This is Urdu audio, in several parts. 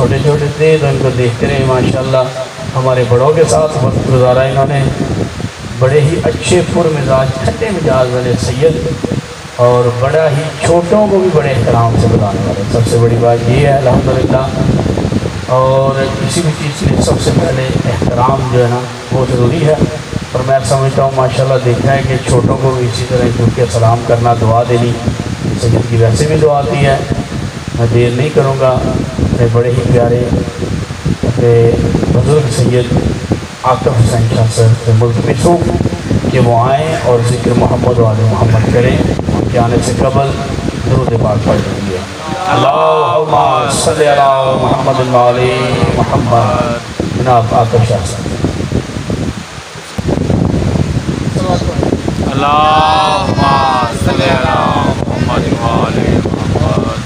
چھوٹے چھوٹے تھے تو ان کو دیکھتے رہے ماشاءاللہ ہمارے بڑوں کے ساتھ وقت گزارا انہوں نے، بڑے ہی اچھے پر مزاج ٹھنڈے مزاج والے سید، اور بڑا ہی چھوٹوں کو بھی بڑے احترام سے بلانے والے، سب سے بڑی بات یہ ہے الحمدللہ۔ اور کسی بھی چیز کے لیے سب سے پہلے احترام جو ہے نا وہ ضروری ہے، اور میں سمجھتا ہوں ماشاءاللہ دیکھا ہے کہ چھوٹوں کو بھی اسی طرح جھک کے سلام کرنا، دعا دینی سید کی ویسے بھی دعا آتی ہے۔ میں دیر نہیں کروں گا، میرے بڑے ہی پیارے بزرگ سید عاطف حسین شاہ صاحب سے ملتمس ہوں کہ وہ آئیں اور ذکر محمد و آل محمد کریں۔ ان کے آنے سے قبل درود پاک پڑھ لیجیے۔ اللہم صلی علی محمد و آل محمد۔ جناب عاطف شاہ صاحب۔ اللہم صلی علی محمد و آل محمد۔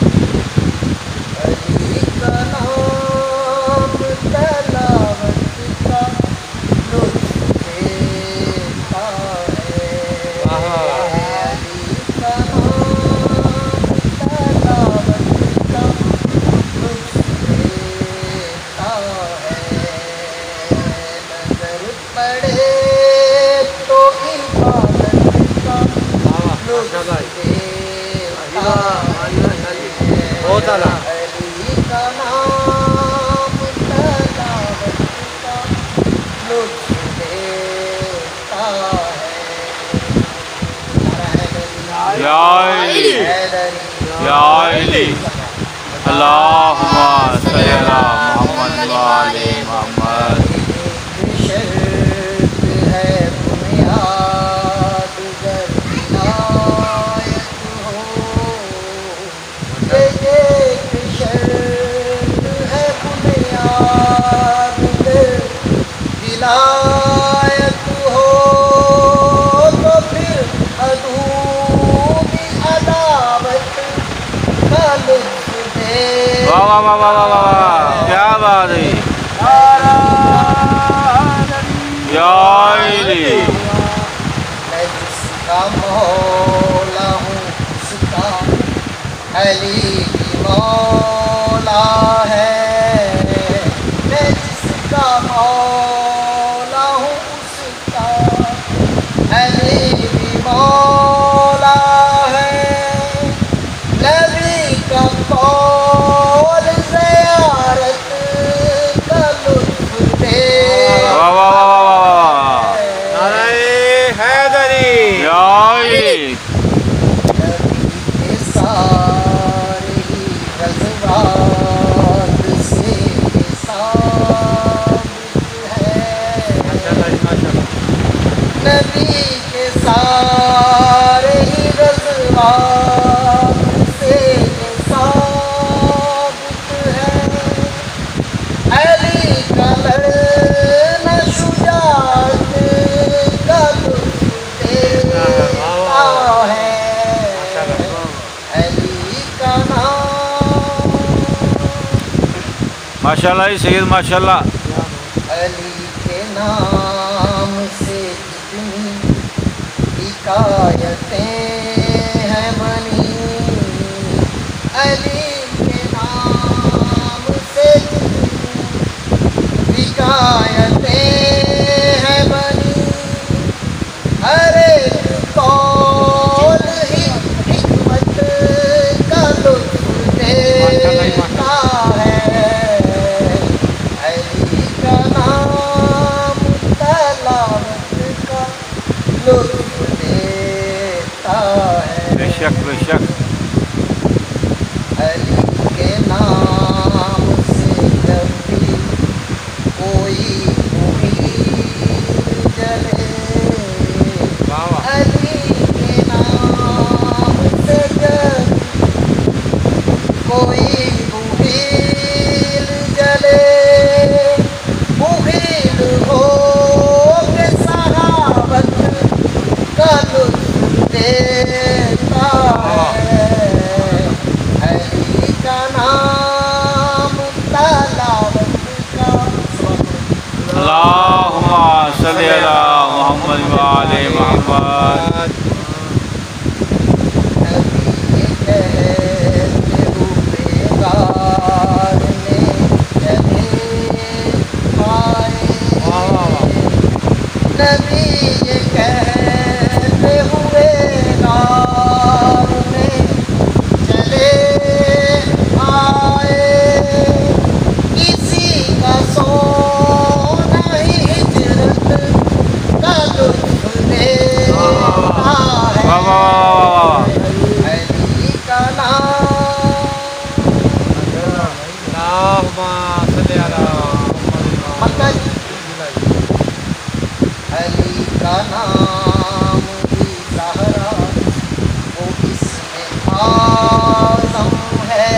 یا علی اللہم صلی علی محمد و آل محمد۔ واہ واہ واہ واہ واہ، کیا بات ہے۔ یا علی میں جس کا مولا ہوں اس کا علی بھی مولا ہے، میں جس کا مولا ہوں اس کا علی بھی مولا ہے، نبی کا قول زیارت کا لطف دیتا ہے، یا علی نبی کے سارے ہی غزوات سے ثابت ہے، نبی کے سارے ہی غزوات سے ثابت ہے، علی کا لڑنا شجاعت کا لطف دیتا ہے، علی کا نام ماشاءاللہ جی سید ماشاءاللہ۔ علی کے نام سے جتنی حکایتیں ہیں بنی، علی کے نام سے جتنی حکایتیں ہیں بنی، ہر ایک قول ہی حکمت کا لطف دیتا ہے، علی کا نام تلاوت کا لطف دیتا ہے، بے شک بے شک۔ علی کے نام سے جب بھی کوئی امید جلے، علی کے نام سے جب کوئی امید جلے، امید ہو کہ صحابت کا لطف دیتا ہے، علی کا نام تلاوت کا اللہم صلی علی محمد و آل محمد۔ نبی کہتے ہوئے غار میں نبی یہ کہتے ہوئے غار میں چلے آئے، کسی کا سونا ہی ہجرت کا لطف لیتا ہے، واہ واہ واہ علی کا نام اللہم صلی علی مکہ علی کا نام ہی زہرا وہ اسم اعظم ہے،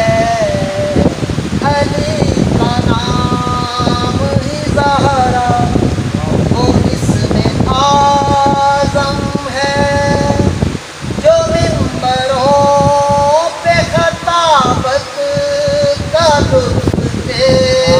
علی کا نام ہی زہرا وہ اسم اعظم ہے، جو منبروں پہ خطابت کا لطف دے